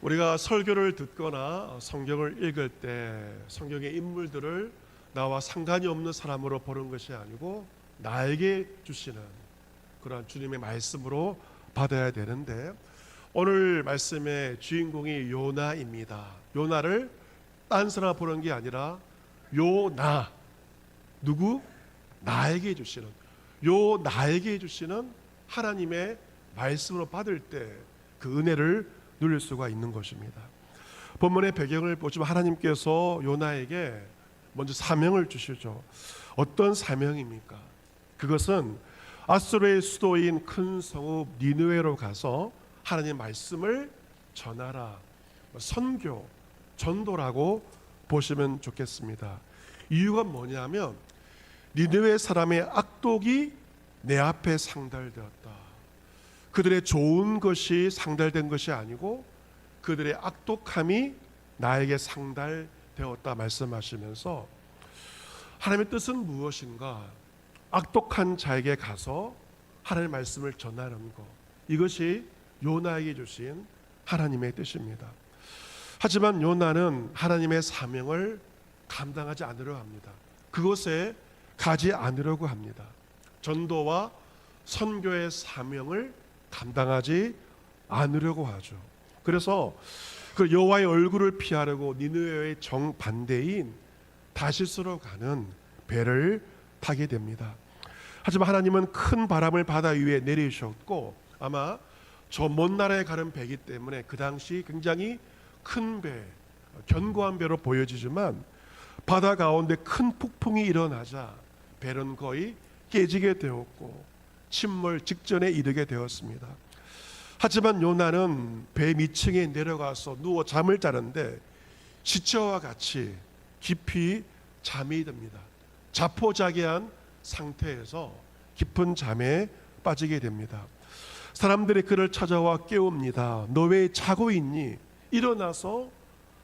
우리가 설교를 듣거나 성경을 읽을 때 성경의 인물들을 나와 상관이 없는 사람으로 보는 것이 아니고 나에게 주시는 그러한 주님의 말씀으로 받아야 되는데, 오늘 말씀의 주인공이 요나입니다. 요나를 딴 사람 보는 게 아니라 요나, 누구? 나에게 주시는, 요 나에게 주시는 하나님의 말씀으로 받을 때 그 은혜를 누릴 수가 있는 것입니다. 본문의 배경을 보시면 하나님께서 요나에게 먼저 사명을 주시죠. 어떤 사명입니까? 그것은 아수르의 수도인 큰 성읍 니느웨로 가서 하나님의 말씀을 전하라, 선교, 전도라고 보시면 좋겠습니다. 이유가 뭐냐면 니느웨 사람의 악독이 내 앞에 상달되었다. 그들의 좋은 것이 상달된 것이 아니고 그들의 악독함이 나에게 상달되었다 말씀하시면서, 하나님의 뜻은 무엇인가? 악독한 자에게 가서 하나님의 말씀을 전하는 것, 이것이 요나에게 주신 하나님의 뜻입니다. 하지만 요나는 하나님의 사명을 감당하지 않으려 합니다. 그곳에 가지 않으려고 합니다. 전도와 선교의 사명을 감당하지 않으려고 하죠. 그래서 그 여호와의 얼굴을 피하려고 니느웨의 정반대인 다시스로 가는 배를 타게 됩니다. 하지만 하나님은 큰 바람을 바다 위에 내리셨고, 아마 저 먼 나라에 가는 배이기 때문에 그 당시 굉장히 큰 배, 견고한 배로 보여지지만 바다 가운데 큰 폭풍이 일어나자 배는 거의 깨지게 되었고 침몰 직전에 이르게 되었습니다. 하지만 요나는 배 밑층에 내려가서 누워 잠을 자는데 시체와 같이 깊이 잠이 듭니다. 자포자기한 상태에서 깊은 잠에 빠지게 됩니다. 사람들이 그를 찾아와 깨웁니다. 너 왜 자고 있니? 일어나서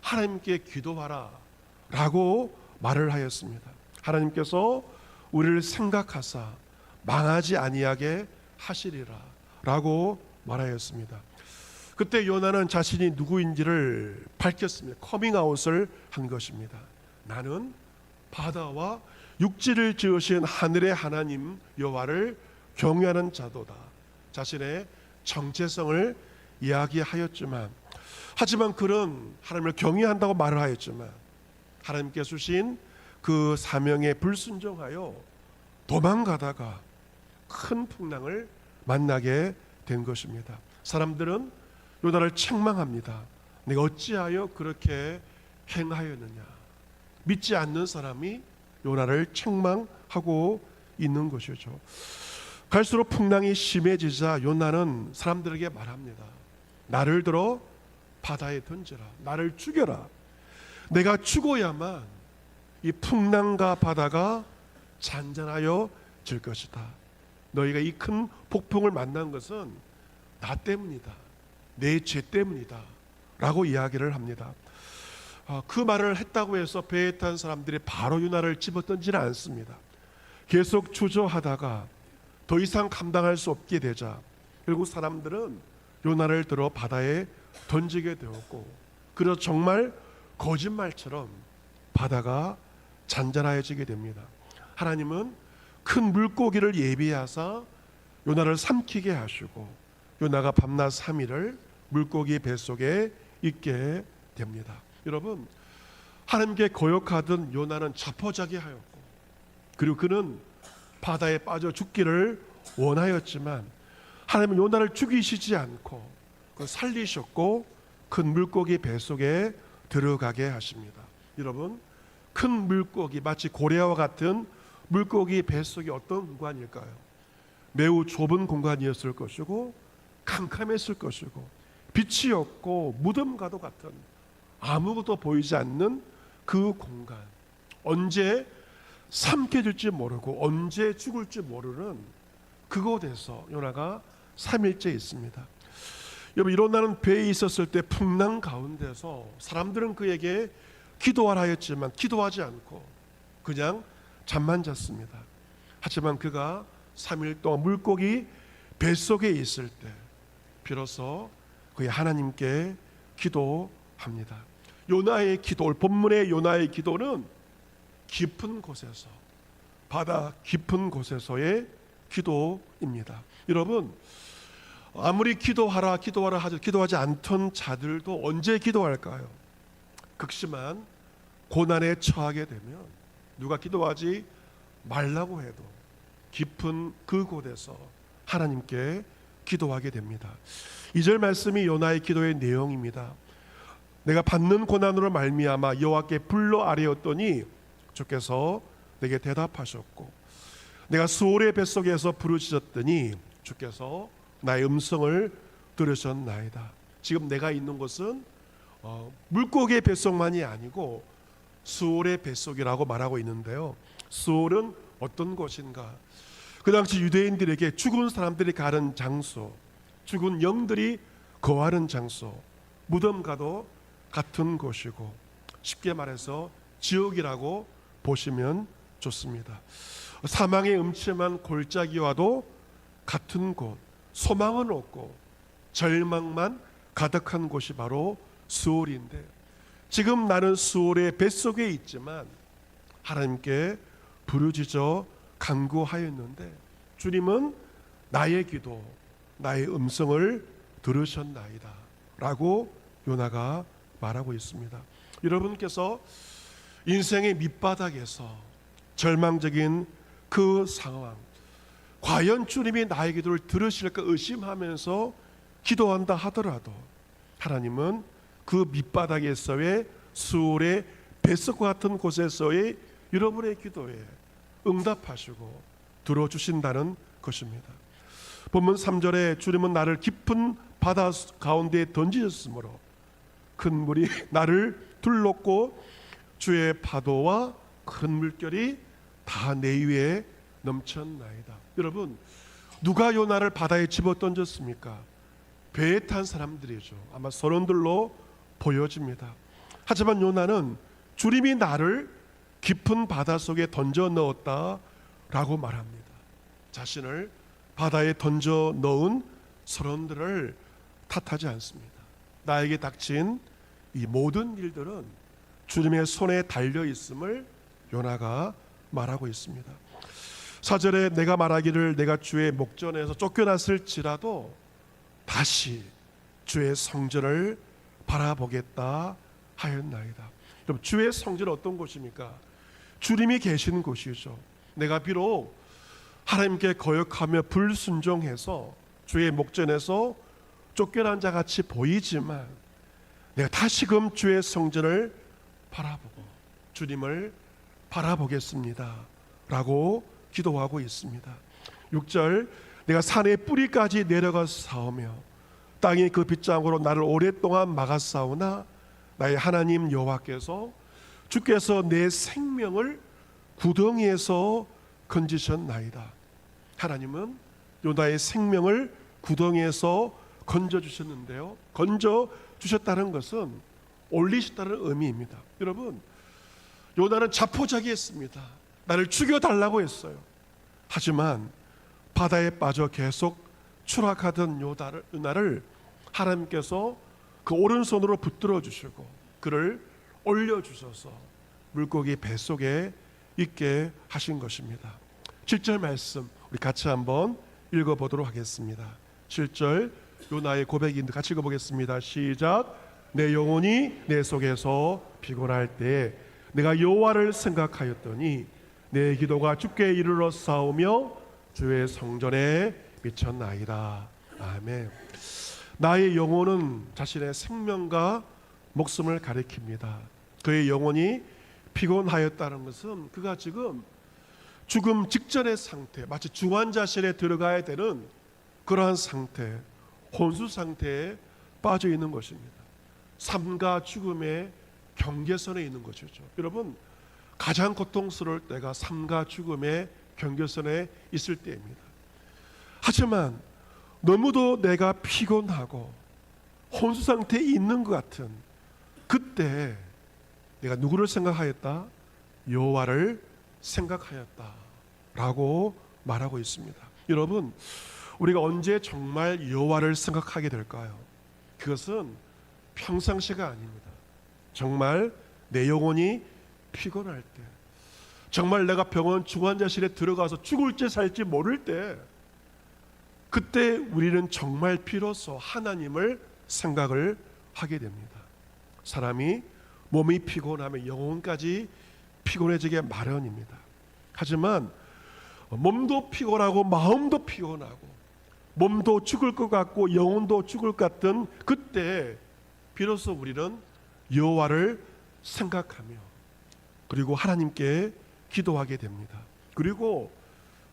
하나님께 기도하라 라고 말을 하였습니다. 하나님께서 우리를 생각하사 망하지 아니하게 하시리라 라고 말하였습니다. 그때 요나는 자신이 누구인지를 밝혔습니다. 커밍아웃을 한 것입니다. 나는 바다와 육지를 지으신 하늘의 하나님 여호와를 경외하는 자도다. 자신의 정체성을 이야기하였지만, 하지만 그는 하나님을 경외한다고 말을 하였지만 하나님께 주신 그 사명에 불순종하여 도망가다가 큰 풍랑을 만나게 된 것입니다. 사람들은 요나를 책망합니다. 내가 어찌하여 그렇게 행하였느냐. 믿지 않는 사람이 요나를 책망하고 있는 것이죠. 갈수록 풍랑이 심해지자 요나는 사람들에게 말합니다. 나를 들어 바다에 던져라. 나를 죽여라. 내가 죽어야만 이 풍랑과 바다가 잔잔하여 질 것이다. 너희가 이 큰 폭풍을 만난 것은 나 때문이다. 내 죄 때문이다 라고 이야기를 합니다. 그 말을 했다고 해서 배에 탄 사람들이 바로 요나를 집어던지는 않습니다. 계속 주저하다가 더 이상 감당할 수 없게 되자 결국 사람들은 요나를 들어 바다에 던지게 되었고, 그래서 정말 거짓말처럼 바다가 잔잔해지게 됩니다. 하나님은 큰 물고기를 예비하사 요나를 삼키게 하시고 요나가 밤낮 3일을 물고기 뱃속에 있게 됩니다. 여러분, 하나님께 거역하던 요나는 자포자기하였고, 그리고 그는 바다에 빠져 죽기를 원하였지만 하나님은 요나를 죽이시지 않고 그걸 살리셨고 큰 물고기 뱃속에 들어가게 하십니다. 여러분, 큰 물고기, 마치 고래와 같은 물고기 뱃속이 어떤 공간일까요? 매우 좁은 공간이었을 것이고 캄캄했을 것이고 빛이 없고 무덤과도 같은 아무것도 보이지 않는 그 공간, 언제 삼켜질지 모르고 언제 죽을지 모르는 그곳에서 요나가 3일째 있습니다. 여러분, 일어나는 배에 있었을 때 풍랑 가운데서 사람들은 그에게 기도하라 했지만 기도하지 않고 그냥 잠만 잤습니다. 하지만 그가 3일 동안 물고기 뱃속에 있을 때 비로소 그의 하나님께 기도합니다. 요나의 기도, 오늘 본문의 요나의 기도는 깊은 곳에서, 바다 깊은 곳에서의 기도입니다. 여러분, 아무리 기도하라 기도하지 않던 자들도 언제 기도할까요? 극심한 고난에 처하게 되면 누가 기도하지 말라고 해도 깊은 그곳에서 하나님께 기도하게 됩니다. 2절 말씀이 요나의 기도의 내용입니다. 내가 받는 고난으로 말미암아 여호와께 불러 아뢰었더니 주께서 내게 대답하셨고, 내가 수월의 뱃속에서 부르짖었더니 주께서 나의 음성을 들으셨나이다. 지금 내가 있는 곳은 물고기의 뱃속만이 아니고 수월의 뱃속이라고 말하고 있는데요. 수월은 어떤 곳인가? 그 당시 유대인들에게 죽은 사람들이 가는 장소, 죽은 영들이 거하는 장소, 무덤과도 같은 곳이고, 쉽게 말해서 지옥이라고 보시면 좋습니다. 사망의 음침한 골짜기와도 같은 곳, 소망은 없고 절망만 가득한 곳이 바로 수월인데, 지금 나는 수월의 뱃속에 있지만 하나님께 부르짖어 간구하였는데 주님은 나의 기도, 나의 음성을 들으셨나이다 라고 요나가 말하고 있습니다. 여러분께서 인생의 밑바닥에서 절망적인 그 상황, 과연 주님이 나의 기도를 들으실까 의심하면서 기도한다 하더라도 하나님은 그 밑바닥에서의 수월의 뱃속과 같은 곳에서의 여러분의 기도에 응답하시고 들어주신다는 것입니다. 본문 3절에 주님은 나를 깊은 바다 가운데에 던지셨으므로 큰 물이 나를 둘렀고 주의 파도와 큰 물결이 다 내 위에 넘쳤나이다. 여러분, 누가 요나를 바다에 집어 던졌습니까? 배에 탄 사람들이죠. 아마 선원들로 보여집니다. 하지만 요나는 주님이 나를 깊은 바다 속에 던져 넣었다라고 말합니다. 자신을 바다에 던져 넣은 선원들을 탓하지 않습니다. 나에게 닥친 이 모든 일들은 주님의 손에 달려 있음을 요나가 말하고 있습니다. 4절에 내가 말하기를 내가 주의 목전에서 쫓겨났을지라도 다시 주의 성전을 바라보겠다 하였나이다. 그럼 주의 성전은 어떤 곳입니까? 주님이 계시는 곳이죠. 내가 비록 하나님께 거역하며 불순종해서 주의 목전에서 쫓겨난 자 같이 보이지만 내가 다시금 주의 성전을 바라보고 주님을 바라보겠습니다 라고 기도하고 있습니다. 6절 내가 산의 뿌리까지 내려가 싸우며 땅이 그 빗장으로 나를 오랫동안 막았사오나 나의 하나님 여호와께서 주께서 내 생명을 구덩이에서 건지셨나이다. 하나님은 요나의 생명을 구덩이에서 건져주셨는데요, 건져주셨다는 것은 올리셨다는 의미입니다. 여러분, 요나는 자포자기했습니다. 나를 죽여달라고 했어요. 하지만 바다에 빠져 계속 추락하던 요나를 하나님께서 그 오른손으로 붙들어 주시고 그를 올려주셔서 물고기 뱃속에 있게 하신 것입니다. 7절 말씀 우리 같이 한번 읽어보도록 하겠습니다. 7절 요나의 고백인데 같이 읽어보겠습니다. 시작. 내 영혼이 내 속에서 피곤할 때 내가 여호와를 생각하였더니 내 기도가 주께 이르러 싸우며 주의 성전에 미쳤나이다. 아멘. 나의 영혼은 자신의 생명과 목숨을 가리킵니다. 그의 영혼이 피곤하였다는 것은 그가 지금 죽음 직전의 상태, 마치 중환자실에 들어가야 되는 그러한 상태, 혼수 상태에 빠져 있는 것입니다. 삶과 죽음의 경계선에 있는 것이죠. 여러분, 가장 고통스러울 때가 삶과 죽음의 경계선에 있을 때입니다. 하지만 너무도 내가 피곤하고 혼수 상태에 있는 것 같은 그때 내가 누구를 생각하였다? 여호와를 생각하였다 라고 말하고 있습니다. 여러분, 우리가 언제 정말 여호와를 생각하게 될까요? 그것은 평상시가 아닙니다. 정말 내 영혼이 피곤할 때, 정말 내가 병원 중환자실에 들어가서 죽을지 살지 모를 때, 그때 우리는 정말 비로소 하나님을 생각을 하게 됩니다. 사람이 몸이 피곤하면 영혼까지 피곤해지게 마련입니다. 하지만 몸도 피곤하고 마음도 피곤하고 몸도 죽을 것 같고 영혼도 죽을 것 같은 그때 비로소 우리는 여호와를 생각하며 그리고 하나님께 기도하게 됩니다. 그리고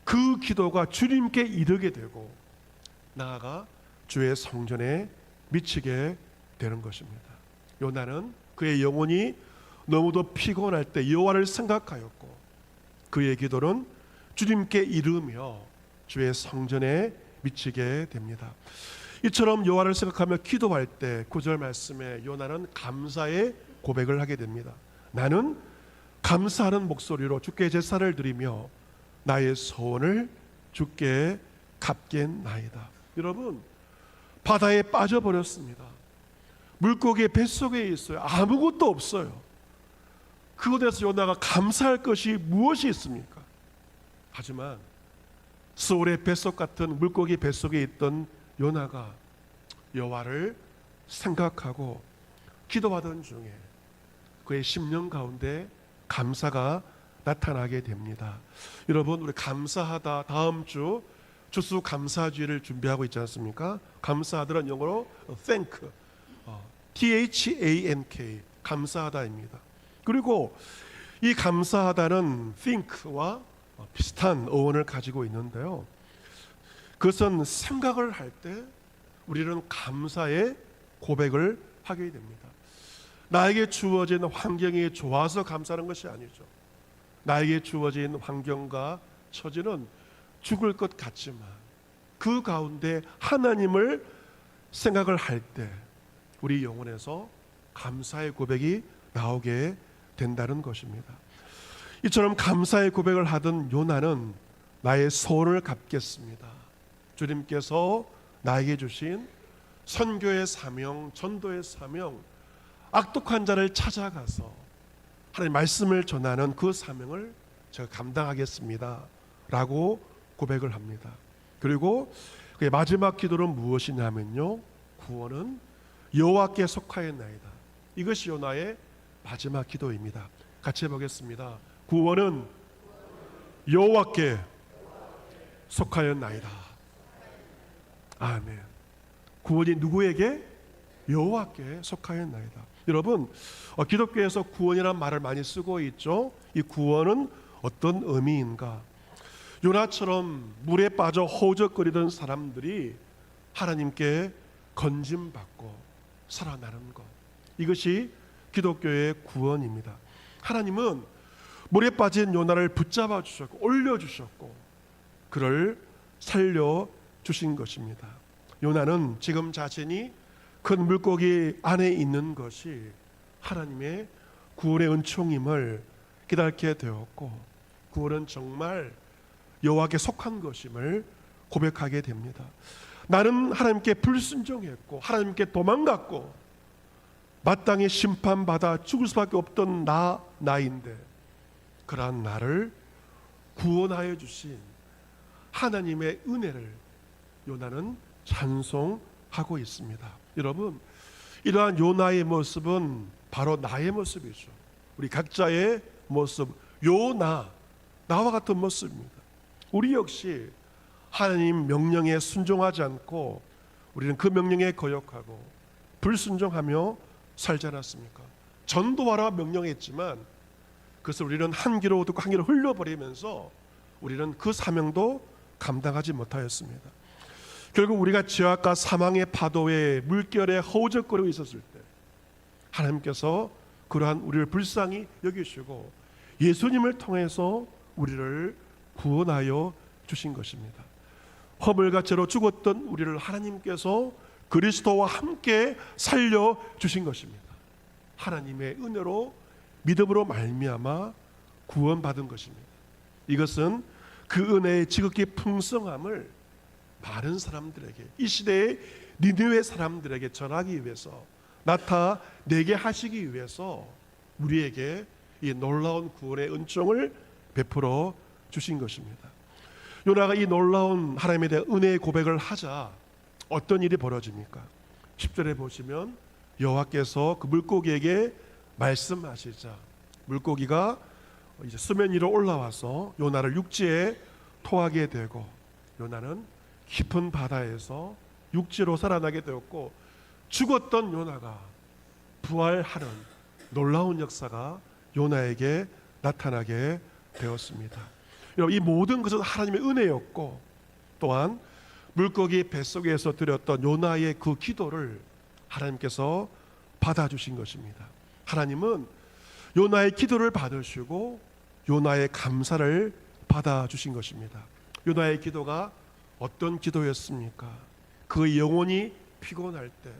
그 기도가 주님께 이르게 되고 나아가 주의 성전에 미치게 되는 것입니다. 요나는 그의 영혼이 너무도 피곤할 때 여호와를 생각하였고 그의 기도는 주님께 이르며 주의 성전에 미치게 됩니다. 이처럼 여호와를 생각하며 기도할 때 9절 말씀에 요나는 감사의 고백을 하게 됩니다. 나는 감사하는 목소리로 주께 제사를 드리며 나의 소원을 주께 갚겠나이다. 여러분, 바다에 빠져버렸습니다. 물고기의 뱃속에 있어요. 아무것도 없어요. 그곳에서 요나가 감사할 것이 무엇이 있습니까? 하지만 소울의 뱃속 같은 물고기 뱃속에 있던 요나가 여호와를 생각하고 기도하던 중에 그의 심령 가운데 감사가 나타나게 됩니다. 여러분, 우리 감사하다 다음 주 주수 감사주의를 준비하고 있지 않습니까? 감사하다는 영어로 thank, T-H-A-N-K, 감사하다입니다. 그리고 이 감사하다는 think와 비슷한 어원을 가지고 있는데요, 그것은 생각을 할 때 우리는 감사의 고백을 하게 됩니다. 나에게 주어진 환경이 좋아서 감사하는 것이 아니죠. 나에게 주어진 환경과 처지는 죽을 것 같지만 그 가운데 하나님을 생각을 할 때 우리 영혼에서 감사의 고백이 나오게 된다는 것입니다. 이처럼 감사의 고백을 하던 요나는 나의 소원을 갚겠습니다. 주님께서 나에게 주신 선교의 사명, 전도의 사명, 악독한 자를 찾아가서 하나님 말씀을 전하는 그 사명을 제가 감당하겠습니다 라고 고백을 합니다. 그리고 그의 마지막 기도는 무엇이냐면요, 구원은 여호와께 속하였나이다. 이것이 요나의 마지막 기도입니다. 같이 해보겠습니다. 구원은 여호와께 속하였나이다. 아멘. 구원이 누구에게? 여호와께 속하였나이다. 여러분, 기독교에서 구원이란 말을 많이 쓰고 있죠. 이 구원은 어떤 의미인가? 요나처럼 물에 빠져 허우적거리던 사람들이 하나님께 건짐받고 살아나는 것, 이것이 기독교의 구원입니다. 하나님은 물에 빠진 요나를 붙잡아 주셨고 올려주셨고 그를 살려주신 것입니다. 요나는 지금 자신이 큰 물고기 안에 있는 것이 하나님의 구원의 은총임을 깨닫게 되었고 구원은 정말 여호와께 속한 것임을 고백하게 됩니다. 나는 하나님께 불순종했고 하나님께 도망갔고 마땅히 심판받아 죽을 수밖에 없던 나인데 그러한 나를 구원하여 주신 하나님의 은혜를 요나는 찬송하고 있습니다. 여러분, 이러한 요나의 모습은 바로 나의 모습이죠. 우리 각자의 모습, 나와 같은 모습입니다. 우리 역시 하나님 명령에 순종하지 않고 우리는 그 명령에 거역하고 불순종하며 살지 않았습니까? 전도하라 명령했지만 그것을 우리는 한 귀로 듣고 한 귀로 흘려버리면서 우리는 그 사명도 감당하지 못하였습니다. 결국 우리가 죄악과 사망의 파도에 물결에 허우적거리고 있었을 때 하나님께서 그러한 우리를 불쌍히 여기시고 예수님을 통해서 우리를 구원하여 주신 것입니다. 허물과 죄로 죽었던 우리를 하나님께서 그리스도와 함께 살려주신 것입니다. 하나님의 은혜로 믿음으로 말미암아 구원받은 것입니다. 이것은 그 은혜의 지극히 풍성함을 많은 사람들에게, 이 시대의 니느웨 사람들에게 전하기 위해서 나타내게 하시기 위해서 우리에게 이 놀라운 구원의 은총을 베풀어 주신 것입니다. 요나가 이 놀라운 하나님에 대한 은혜의 고백을 하자 어떤 일이 벌어집니까? 10절에 보시면 여호와께서 그 물고기에게 말씀하시자 물고기가 이제 수면 위로 올라와서 요나를 육지에 토하게 되고 요나는 깊은 바다에서 육지로 살아나게 되었고 죽었던 요나가 부활하는 놀라운 역사가 요나에게 나타나게 되었습니다. 여러분, 이 모든 것은 하나님의 은혜였고 또한 물고기 뱃속에서 드렸던 요나의 그 기도를 하나님께서 받아주신 것입니다. 하나님은 요나의 기도를 받으시고 요나의 감사를 받아주신 것입니다. 요나의 기도가 어떤 기도였습니까? 그의 영혼이 피곤할 때,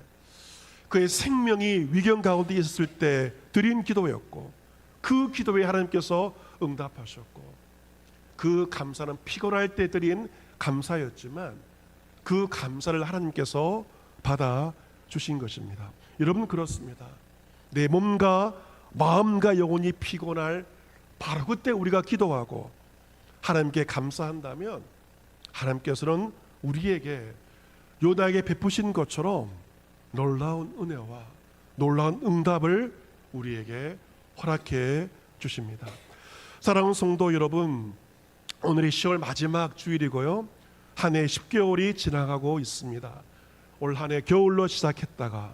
그의 생명이 위경 가운데 있었을 때 드린 기도였고 그 기도에 하나님께서 응답하셨고 그 감사는 피곤할 때 드린 감사였지만 그 감사를 하나님께서 받아주신 것입니다. 여러분, 그렇습니다. 내 몸과 마음과 영혼이 피곤할 바로 그때 우리가 기도하고 하나님께 감사한다면 하나님께서는 우리에게 요나에게 베푸신 것처럼 놀라운 은혜와 놀라운 응답을 우리에게 허락해 주십니다. 사랑하는 성도 여러분, 오늘이 10월 마지막 주일이고요. 한 해 10개월이 지나가고 있습니다. 올 한 해 겨울로 시작했다가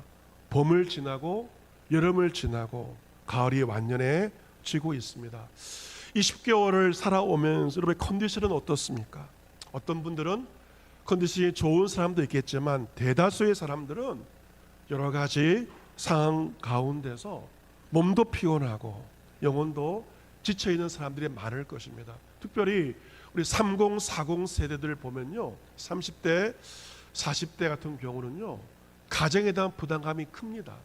봄을 지나고 여름을 지나고 가을이 완연해지고 있습니다. 이 10개월을 살아오면서 여러분의 컨디션은 어떻습니까? 어떤 분들은 컨디션이 좋은 사람도 있겠지만 대다수의 사람들은 여러 가지 상황 가운데서 몸도 피곤하고 영혼도 지쳐있는 사람들이 많을 것입니다. 특별히 우리 30, 40 세대들 보면요, 30대, 40대 같은 경우는요, 가정에 대한 부담감이 큽니다.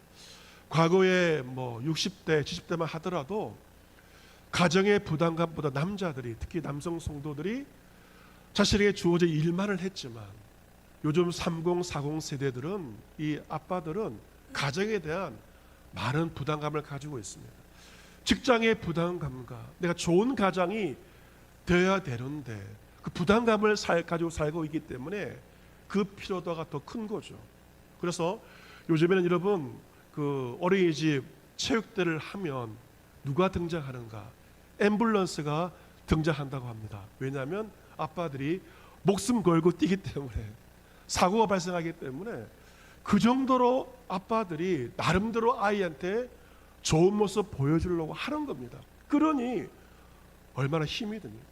과거에 60대, 70대만 하더라도 가정의 부담감보다 남자들이, 특히 남성 성도들이 자신에게 주어진 일만을 했지만 요즘 30, 40 세대들은, 이 아빠들은 가정에 대한 많은 부담감을 가지고 있습니다. 직장의 부담감과 내가 좋은 가장이 되어야 되는데 그 부담감을 가지고 살고 있기 때문에 그 피로도가 더 큰 거죠. 그래서 요즘에는 여러분, 그 어린이집 체육대를 하면 누가 등장하는가? 앰뷸런스가 등장한다고 합니다. 왜냐하면 아빠들이 목숨 걸고 뛰기 때문에, 사고가 발생하기 때문에 그 정도로 아빠들이 나름대로 아이한테 좋은 모습 보여주려고 하는 겁니다. 그러니 얼마나 힘이 듭니까?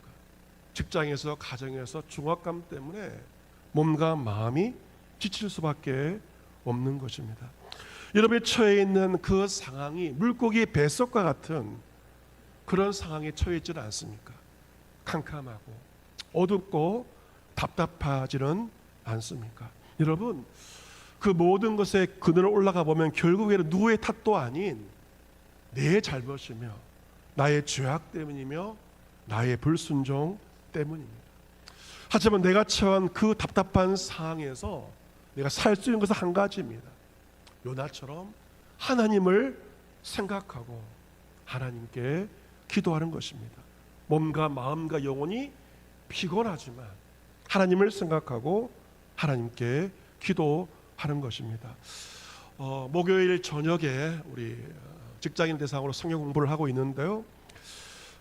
직장에서, 가정에서 중압감 때문에 몸과 마음이 지칠 수밖에 없는 것입니다. 여러분이 처해 있는 그 상황이 물고기 뱃속과 같은 그런 상황에 처해 있지는 않습니까? 캄캄하고 어둡고 답답하지는 않습니까? 여러분, 그 모든 것에 그늘을 올라가 보면 결국에는 누구의 탓도 아닌 내 잘못이며 나의 죄악 때문이며 나의 불순종 때문입니다. 하지만 내가 처한 그 답답한 상황에서 내가 살 수 있는 것은 한 가지입니다. 요나처럼 하나님을 생각하고 하나님께 기도하는 것입니다. 몸과 마음과 영혼이 피곤하지만 하나님을 생각하고 하나님께 기도하는 것입니다. 목요일 저녁에 우리 직장인 대상으로 성경 공부를 하고 있는데요,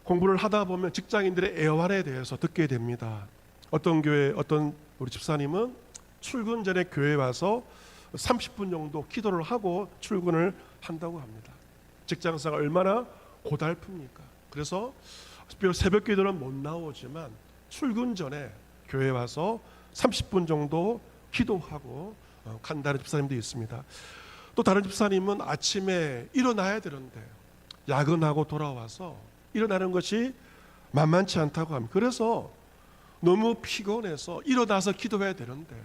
공부를 하다 보면 직장인들의 애환에 대해서 듣게 됩니다. 어떤 교회, 어떤 우리 집사님은 출근 전에 교회에 와서 30분 정도 기도를 하고 출근을 한다고 합니다. 직장생활 얼마나 고달픕니까? 그래서 새벽 기도는 못 나오지만 출근 전에 교회에 와서 30분 정도 기도하고 간다는 집사님도 있습니다. 또 다른 집사님은 아침에 일어나야 되는데 야근하고 돌아와서 일어나는 것이 만만치 않다고 합니다. 그래서 너무 피곤해서 일어나서 기도해야 되는데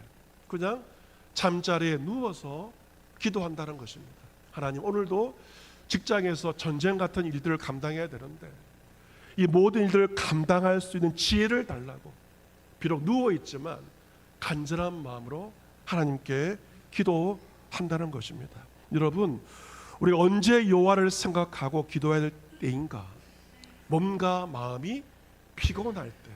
그냥 잠자리에 누워서 기도한다는 것입니다. 하나님, 오늘도 직장에서 전쟁 같은 일들을 감당해야 되는데 이 모든 일들을 감당할 수 있는 지혜를 달라고, 비록 누워있지만 간절한 마음으로 하나님께 기도한다는 것입니다. 여러분, 우리가 언제 여호와를 생각하고 기도해야 될 때인가? 몸과 마음이 피곤할 때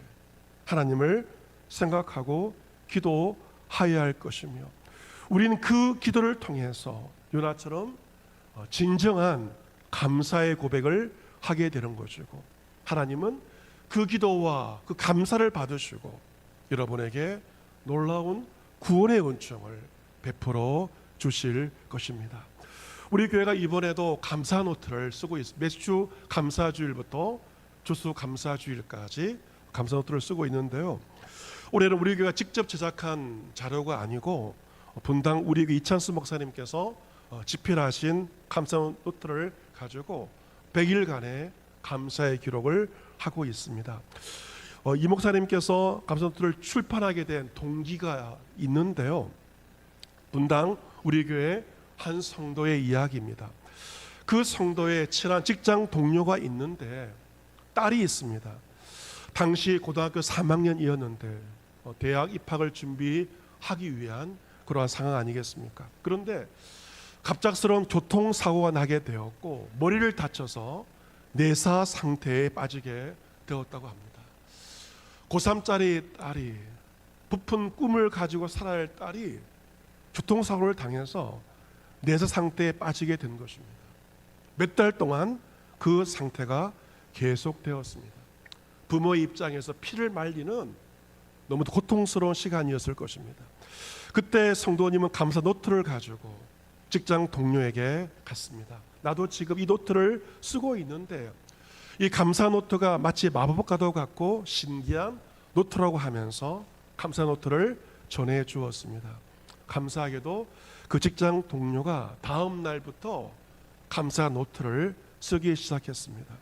하나님을 생각하고 기도하여야 할 것이며, 우리는 그 기도를 통해서 요나처럼 진정한 감사의 고백을 하게 되는 것이고, 하나님은 그 기도와 그 감사를 받으시고 여러분에게 놀라운 구원의 은총을 베풀어 주실 것입니다. 우리 교회가 이번에도 감사 노트를 쓰고 있습니다. 매주 감사주일부터 주수 감사주일까지 감사 노트를 쓰고 있는데요, 올해는 우리 교회가 직접 제작한 자료가 아니고 분당 우리 교회 이찬수 목사님께서 집필하신 감사 노트를 가지고 100일간의 감사의 기록을 하고 있습니다. 이 목사님께서 감사 노트를 출판하게 된 동기가 있는데요, 분당 우리 교회 한 성도의 이야기입니다. 그 성도의 친한 직장 동료가 있는데 딸이 있습니다. 당시 고등학교 3학년이었는데 대학 입학을 준비하기 위한 그러한 상황 아니겠습니까? 그런데 갑작스러운 교통사고가 나게 되었고 머리를 다쳐서 내사 상태에 빠지게 되었다고 합니다. 고3짜리 딸이, 부푼 꿈을 가지고 살아야 할 딸이 교통사고를 당해서 내사 상태에 빠지게 된 것입니다. 몇 달 동안 그 상태가 계속되었습니다. 부모의 입장에서 피를 말리는 너무 고통스러운 시간이었을 것입니다. 그때 성도님은 감사 노트를 가지고 직장 동료에게 갔습니다. 나도 지금 이 노트를 쓰고 있는데 이 감사 노트가 마치 마법과도 같고 신기한 노트라고 하면서 감사 노트를 전해 주었습니다. 감사하게도 그 직장 동료가 다음 날부터 감사 노트를 쓰기 시작했습니다.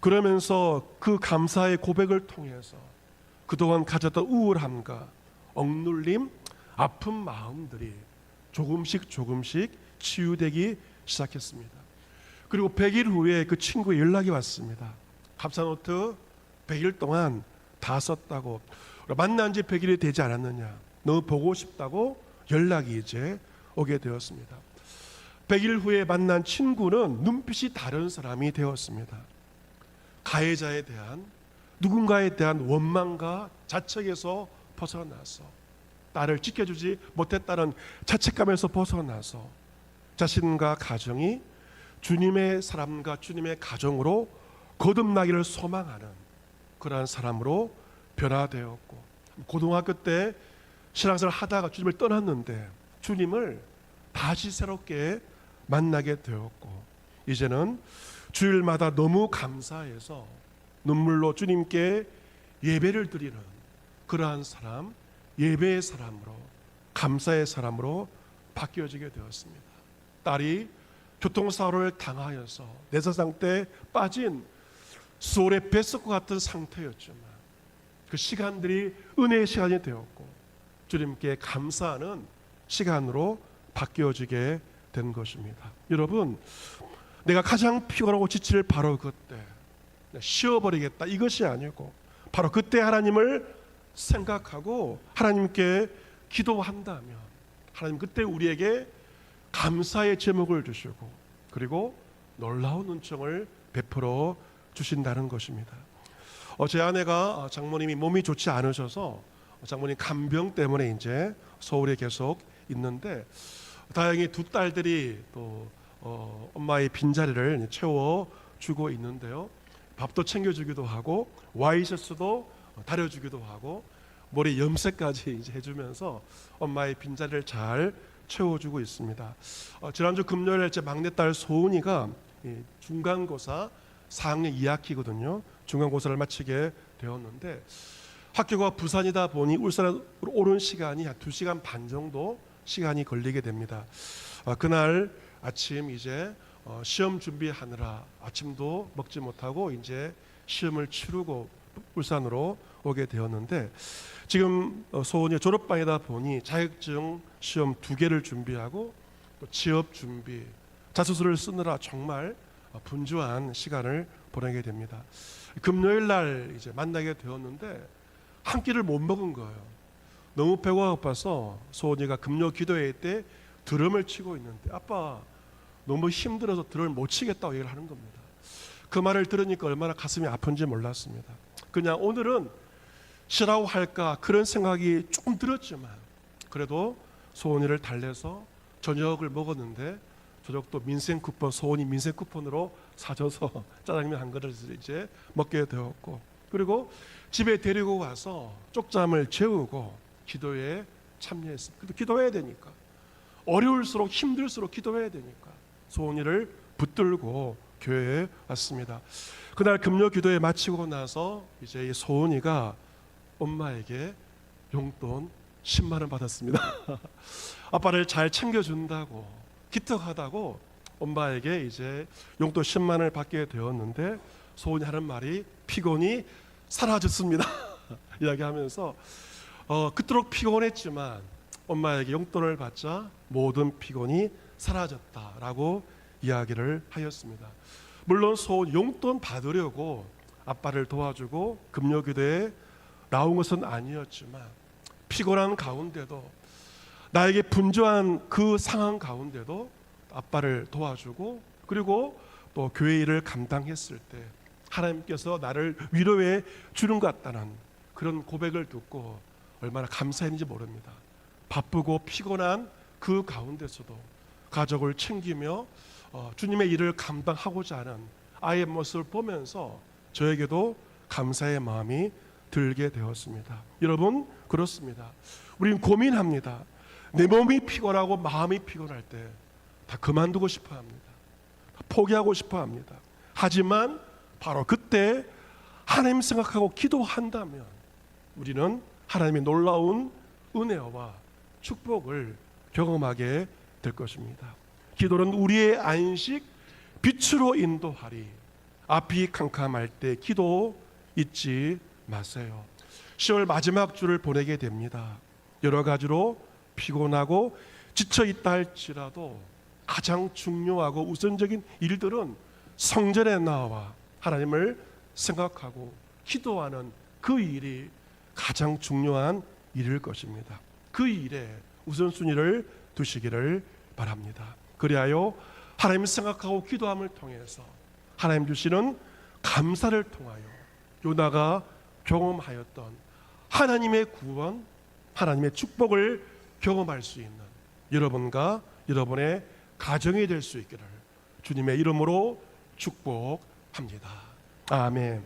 그러면서 그 감사의 고백을 통해서 그동안 가졌던 우울함과 억눌림, 아픈 마음들이 조금씩 치유되기 시작했습니다. 그리고 100일 후에 그 친구의 연락이 왔습니다. 감사 노트 100일 동안 다 썼다고, 만난 지 100일이 되지 않았느냐, 너무 보고 싶다고 연락이 이제 오게 되었습니다. 100일 후에 만난 친구는 눈빛이 다른 사람이 되었습니다. 가해자에 대한, 누군가에 대한 원망과 자책에서 벗어나서, 딸을 지켜주지 못했다는 자책감에서 벗어나서 자신과 가정이 주님의 사람과 주님의 가정으로 거듭나기를 소망하는 그러한 사람으로 변화되었고, 고등학교 때 신앙생활을 하다가 주님을 떠났는데 주님을 다시 새롭게 만나게 되었고, 이제는 주일마다 너무 감사해서 눈물로 주님께 예배를 드리는 그러한 사람, 예배의 사람으로, 감사의 사람으로 바뀌어지게 되었습니다. 딸이 교통사고를 당하여서 내사 상태에 빠진 수월의 뱃속과 같은 상태였지만 그 시간들이 은혜의 시간이 되었고 주님께 감사하는 시간으로 바뀌어지게 된 것입니다. 여러분, 내가 가장 피곤하고 지칠 바로 그때 쉬어버리겠다, 이것이 아니고 바로 그때 하나님을 생각하고 하나님께 기도한다면 하나님 그때 우리에게 감사의 제목을 주시고 그리고 놀라운 은총을 베풀어 주신다는 것입니다. 제 아내가 장모님이 몸이 좋지 않으셔서 장모님 간병 때문에 이제 서울에 계속 있는데, 다행히 두 딸들이 또 엄마의 빈자리를 채워주고 있는데요, 밥도 챙겨주기도 하고 와이셔츠도 다려주기도 하고 머리 염색까지 이제 해주면서 엄마의 빈자리를 잘 채워주고 있습니다. 지난주 금요일에 제 막내딸 소은이가 중간고사 4학년 2학기거든요. 중간고사를 마치게 되었는데 학교가 부산이다 보니 울산으로 오는 시간이 한 2시간 반 정도 시간이 걸리게 됩니다. 그날 아침 이제 시험 준비하느라 아침도 먹지 못하고 이제 시험을 치르고 울산으로 오게 되었는데, 지금 소원이 졸업반이다 보니 자격증 시험 2개를 준비하고 또 취업 준비, 자소서를 쓰느라 정말 분주한 시간을 보내게 됩니다. 금요일 날 이제 만나게 되었는데 한 끼를 못 먹은 거예요. 너무 배가 고파서 소원이가 금요 기도회 때 드럼을 치고 있는데, 아빠 너무 힘들어서 들을 못 치겠다고 얘기를 하는 겁니다. 그 말을 들으니까 얼마나 가슴이 아픈지 몰랐습니다. 그냥 오늘은 쉬라고 할까 그런 생각이 조금 들었지만 그래도 소원이를 달래서 저녁을 먹었는데 저녁도 민생 쿠폰, 소원이 민생 쿠폰으로 사줘서 짜장면 한 그릇을 이제 먹게 되었고, 그리고 집에 데리고 와서 쪽잠을 재우고 기도에 참여했습니다. 그래도 기도해야 되니까, 어려울수록 힘들수록 기도해야 되니까 소원이를 붙들고 교회에 왔습니다. 그날 금요 기도회 마치고 나서 이제 이 소원이가 엄마에게 용돈 10만 원 받았습니다. 아빠를 잘 챙겨준다고, 기특하다고 엄마에게 이제 용돈 10만 원을 받게 되었는데, 소원이 하는 말이 피곤이 사라졌습니다. 이야기하면서 그토록 피곤했지만 엄마에게 용돈을 받자 모든 피곤이 사라졌다라고 이야기를 하였습니다. 물론 소원 용돈 받으려고 아빠를 도와주고 금요기도에 나온 것은 아니었지만, 피곤한 가운데도, 나에게 분주한 그 상황 가운데도 아빠를 도와주고, 그리고 또 교회 일을 감당했을 때 하나님께서 나를 위로해 주는 것 같다는 그런 고백을 듣고 얼마나 감사했는지 모릅니다. 바쁘고 피곤한 그 가운데서도 가족을 챙기며 주님의 일을 감당하고자 하는 아이의 모습을 보면서 저에게도 감사의 마음이 들게 되었습니다. 여러분, 그렇습니다. 우리는 고민합니다. 내 몸이 피곤하고 마음이 피곤할 때 다 그만두고 싶어 합니다. 다 포기하고 싶어 합니다. 하지만 바로 그때 하나님 생각하고 기도한다면 우리는 하나님의 놀라운 은혜와 축복을 경험하게 될 것입니다. 기도는 우리의 안식, 빛으로 인도하리. 앞이 캄캄할 때 기도 잊지 마세요. 10월 마지막 주를 보내게 됩니다. 여러 가지로 피곤하고 지쳐 있다 할지라도 가장 중요하고 우선적인 일들은 성전에 나와 하나님을 생각하고 기도하는 그 일이 가장 중요한 일일 것입니다. 그 일에 우선순위를 두시기를 바랍니다. 그리하여 하나님을 생각하고 기도함을 통해서 하나님 주시는 감사를 통하여 요나가 경험하였던 하나님의 구원, 하나님의 축복을 경험할 수 있는 여러분과 여러분의 가정이 될 수 있기를 주님의 이름으로 축복합니다. 아멘.